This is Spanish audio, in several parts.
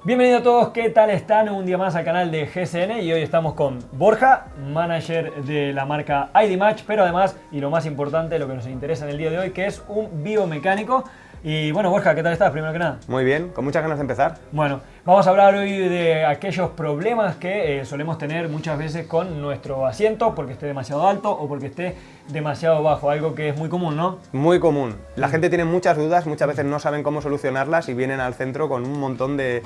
Bienvenidos a todos, ¿qué tal están? Un día más al canal de GSN y hoy estamos con Borja, manager de la marca ID Match, pero además, y lo más importante, lo que nos interesa en el día de hoy, que es un biomecánico. Y bueno, Borja, ¿qué tal estás? Primero que nada. Muy bien, con muchas ganas de empezar. Bueno, vamos a hablar hoy de aquellos problemas que solemos tener muchas veces con nuestro asiento, porque esté demasiado alto o porque esté demasiado bajo, algo que es muy común, ¿no? Muy común. La gente tiene muchas dudas, muchas veces no saben cómo solucionarlas y vienen al centro con un montón de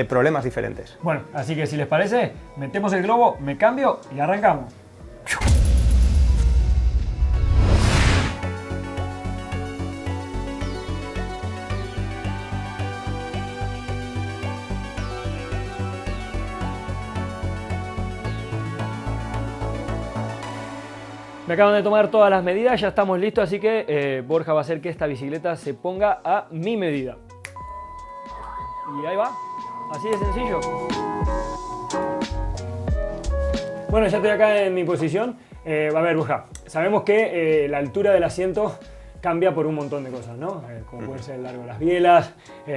problemas diferentes. Bueno, así que si les parece, metemos el globo, me cambio y arrancamos. Me acaban de tomar todas las medidas, ya estamos listos, así que Borja va a hacer que esta bicicleta se ponga a mi medida. Y ahí va, así de sencillo. Bueno, ya estoy acá en mi posición. A ver, Borja, sabemos que la altura del asiento cambia por un montón de cosas, ¿no? Como puede ser el largo de las bielas,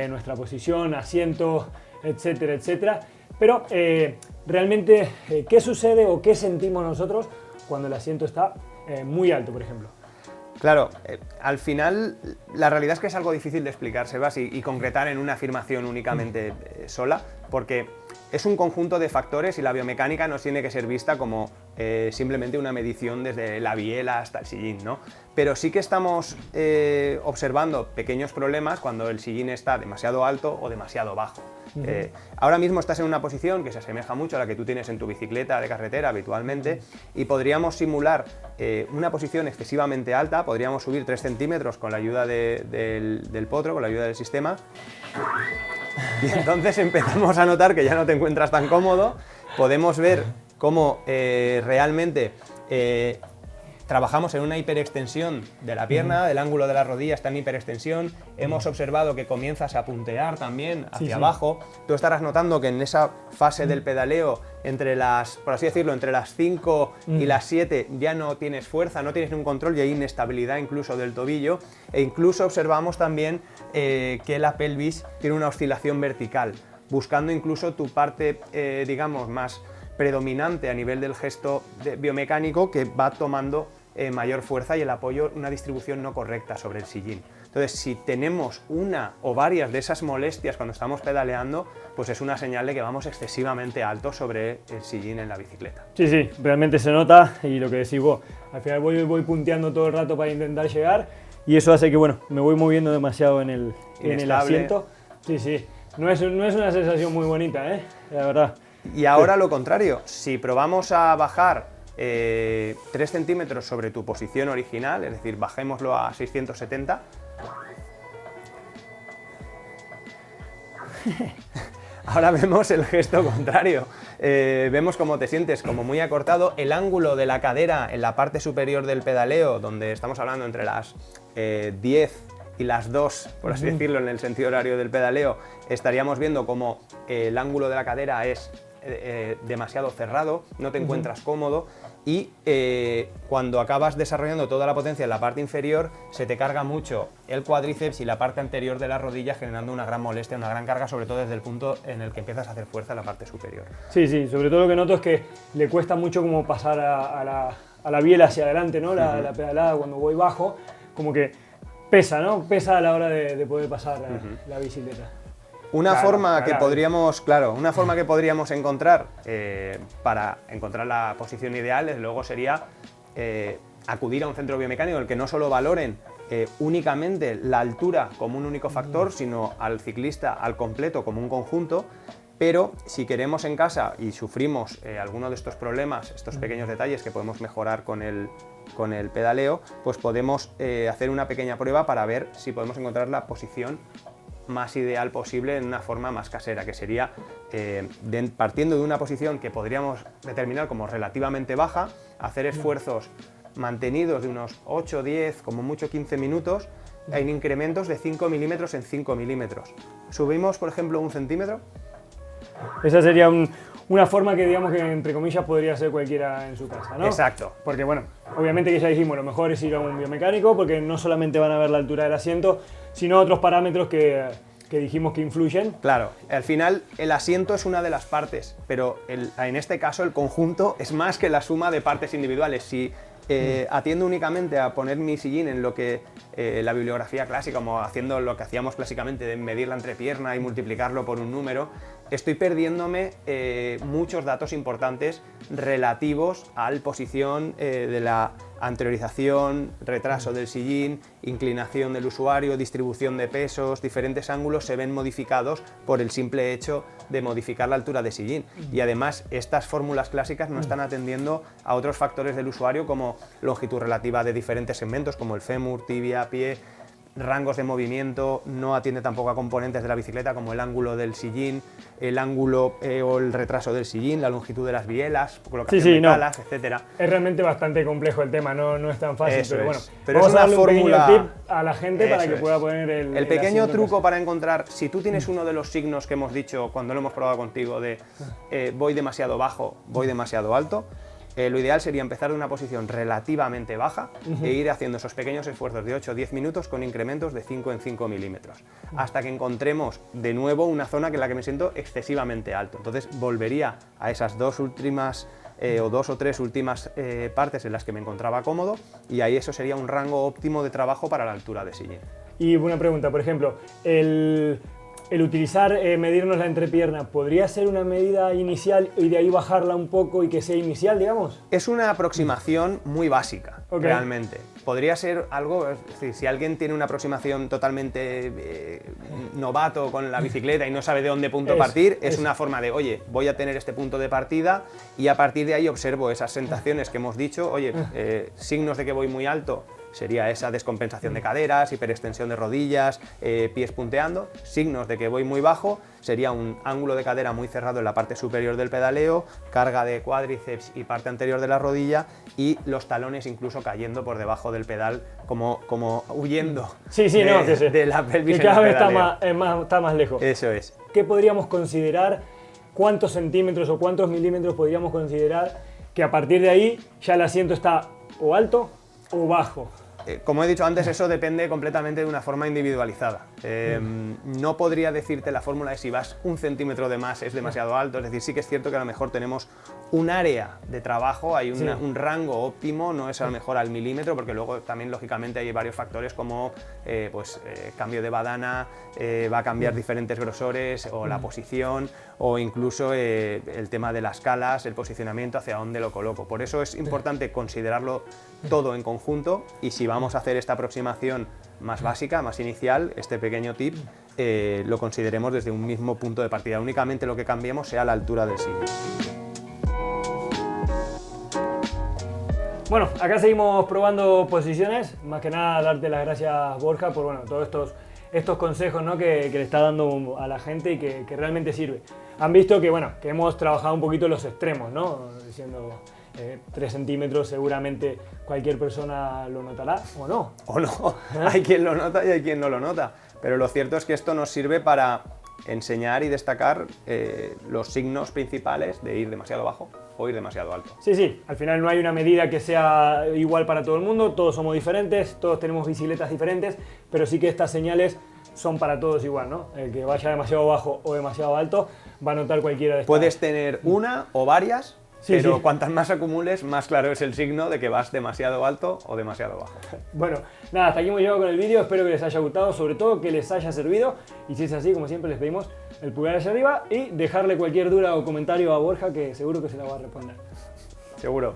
nuestra posición, asiento, etcétera, etcétera. Pero realmente, ¿qué sucede o qué sentimos nosotros cuando el asiento está muy alto, por ejemplo? Claro, al final la realidad es que es algo difícil de explicar, Sebas, y concretar en una afirmación únicamente sola, porque es un conjunto de factores y la biomecánica no tiene que ser vista como simplemente una medición desde la biela hasta el sillín, ¿no? Pero sí que estamos observando pequeños problemas cuando el sillín está demasiado alto o demasiado bajo. Ahora mismo estás en una posición que se asemeja mucho a la que tú tienes en tu bicicleta de carretera habitualmente y podríamos simular una posición excesivamente alta, podríamos subir 3 centímetros con la ayuda del potro, con la ayuda del sistema. Y entonces empezamos a notar que ya no te encuentras tan cómodo, podemos ver cómo realmente trabajamos en una hiperextensión de la pierna, el ángulo de la rodilla está en hiperextensión, hemos observado que comienzas a puntear también hacia abajo, tú estarás notando que en esa fase del pedaleo, entre las, por así decirlo, entre las 5 y las 7 ya no tienes fuerza, no tienes ningún control y hay inestabilidad incluso del tobillo e incluso observamos también que la pelvis tiene una oscilación vertical, buscando incluso tu parte, digamos, más predominante a nivel del gesto biomecánico que va tomando mayor fuerza y el apoyo, una distribución no correcta sobre el sillín. Entonces, si tenemos una o varias de esas molestias cuando estamos pedaleando, pues es una señal de que vamos excesivamente alto sobre el sillín en la bicicleta. Sí, sí, realmente se nota y lo que decís vos, al final voy punteando todo el rato para intentar llegar y eso hace que, bueno, me voy moviendo demasiado en el asiento. Sí, sí, no es una sensación muy bonita, la verdad. Y ahora lo contrario, si probamos a bajar 3 centímetros sobre tu posición original, es decir, bajémoslo a 670, ahora vemos el gesto contrario, vemos cómo te sientes como muy acortado, el ángulo de la cadera en la parte superior del pedaleo, donde estamos hablando entre las 10 y las 2, por así decirlo, en el sentido horario del pedaleo, estaríamos viendo como el ángulo de la cadera es demasiado cerrado, no te encuentras cómodo y cuando acabas desarrollando toda la potencia en la parte inferior se te carga mucho el cuádriceps y la parte anterior de la rodilla generando una gran molestia, una gran carga, sobre todo desde el punto en el que empiezas a hacer fuerza en la parte superior. Sí, sí, sobre todo lo que noto es que le cuesta mucho como pasar a la biela hacia adelante, ¿no? La pedalada cuando voy bajo, como que pesa, ¿no? Pesa a la hora de poder pasar la bicicleta. Una forma que podríamos encontrar para encontrar la posición ideal, desde luego, sería acudir a un centro biomecánico en el que no solo valoren únicamente la altura como un único factor, sino al ciclista al completo como un conjunto, pero si queremos en casa y sufrimos alguno de estos problemas, estos pequeños detalles que podemos mejorar con el pedaleo, pues podemos hacer una pequeña prueba para ver si podemos encontrar la posición más ideal posible en una forma más casera, que sería partiendo de una posición que podríamos determinar como relativamente baja, hacer esfuerzos mantenidos de unos 8, 10, como mucho 15 minutos, en incrementos de 5 milímetros en 5 milímetros. Subimos, por ejemplo, 1 centímetro. Esa sería una forma que, digamos, que entre comillas podría hacer cualquiera en su casa, ¿no? Exacto. Porque, bueno, obviamente que ya dijimos, lo mejor es ir a un biomecánico porque no solamente van a ver la altura del asiento, sino otros parámetros que que dijimos que influyen. Claro, al final el asiento es una de las partes, pero en este caso el conjunto es más que la suma de partes individuales. Si atiendo únicamente a poner mi sillín en lo que la bibliografía clásica, como haciendo lo que hacíamos clásicamente de medir la entrepierna y multiplicarlo por un número, estoy perdiéndome muchos datos importantes relativos a la posición de la anteriorización, retraso del sillín, inclinación del usuario, distribución de pesos, diferentes ángulos se ven modificados por el simple hecho de modificar la altura de sillín. Y además estas fórmulas clásicas no están atendiendo a otros factores del usuario como longitud relativa de diferentes segmentos como el fémur, tibia, pie, rangos de movimiento, no atiende tampoco a componentes de la bicicleta como el ángulo del sillín, el ángulo o el retraso del sillín, la longitud de las bielas, colocación de palas, etcétera. Es realmente bastante complejo el tema, no es tan fácil, Eso pero es. bueno, pero vamos es a una darle fórmula... un pequeño tip a la gente para que Eso pueda es. poner el pequeño asiento truco que para encontrar, si tú tienes uno de los signos que hemos dicho cuando lo hemos probado contigo de voy demasiado bajo, voy demasiado alto, lo ideal sería empezar de una posición relativamente baja e ir haciendo esos pequeños esfuerzos de 8 o 10 minutos con incrementos de 5 en 5 milímetros, hasta que encontremos de nuevo una zona en la que me siento excesivamente alto. Entonces volvería a esas dos últimas o dos o tres últimas partes en las que me encontraba cómodo, y ahí eso sería un rango óptimo de trabajo para la altura de sillín. Y una pregunta, por ejemplo, el utilizar, medirnos la entrepierna, ¿podría ser una medida inicial y de ahí bajarla un poco y que sea inicial, digamos? Es una aproximación muy básica, realmente. Podría ser algo, es decir, si alguien tiene una aproximación totalmente novato con la bicicleta y no sabe de dónde partir, es una forma de, oye, voy a tener este punto de partida y a partir de ahí observo esas sensaciones que hemos dicho, oye, signos de que voy muy alto, sería esa descompensación de caderas, hiperextensión de rodillas, pies punteando. Signos de que voy muy bajo sería un ángulo de cadera muy cerrado en la parte superior del pedaleo, carga de cuádriceps y parte anterior de la rodilla, y los talones incluso cayendo por debajo del pedal, como huyendo de la pelvis. Y cada vez está más lejos. Eso es. ¿Qué podríamos considerar? ¿Cuántos centímetros o cuántos milímetros podríamos considerar que a partir de ahí ya el asiento está o alto o bajo? Como he dicho antes, eso depende completamente de una forma individualizada. No podría decirte la fórmula de si vas un centímetro de más es demasiado alto, es decir, sí que es cierto que a lo mejor tenemos un área de trabajo, hay un rango óptimo, no es a lo mejor al milímetro, porque luego también lógicamente hay varios factores como cambio de badana, va a cambiar diferentes grosores o la posición, o incluso el tema de las calas, el posicionamiento, hacia dónde lo coloco. Por eso es importante considerarlo todo en conjunto, y si vamos a hacer esta aproximación más básica, más inicial, este pequeño tip lo consideremos desde un mismo punto de partida, únicamente lo que cambiemos sea la altura del sillín. Bueno, acá seguimos probando posiciones, más que nada darte las gracias, Borja, por todos estos consejos, ¿no?, que le está dando a la gente y que realmente sirve. Han visto que hemos trabajado un poquito los extremos, ¿no? Diciendo 3 centímetros seguramente cualquier persona lo notará, ¿o no? O no, hay quien lo nota y hay quien no lo nota, pero lo cierto es que esto nos sirve para enseñar y destacar los signos principales de ir demasiado bajo o ir demasiado alto. Sí, al final no hay una medida que sea igual para todo el mundo, todos somos diferentes, todos tenemos bicicletas diferentes, pero sí que estas señales son para todos igual, ¿no? El que vaya demasiado bajo o demasiado alto va a notar cualquiera de estas. Puedes tener una o varias, pero cuantas más acumules, más claro es el signo de que vas demasiado alto o demasiado bajo. Bueno, nada, hasta aquí hemos llegado con el vídeo, espero que les haya gustado, sobre todo que les haya servido, y si es así, como siempre les pedimos el pulgar hacia arriba y dejarle cualquier duda o comentario a Borja, que seguro que se la va a responder. Seguro.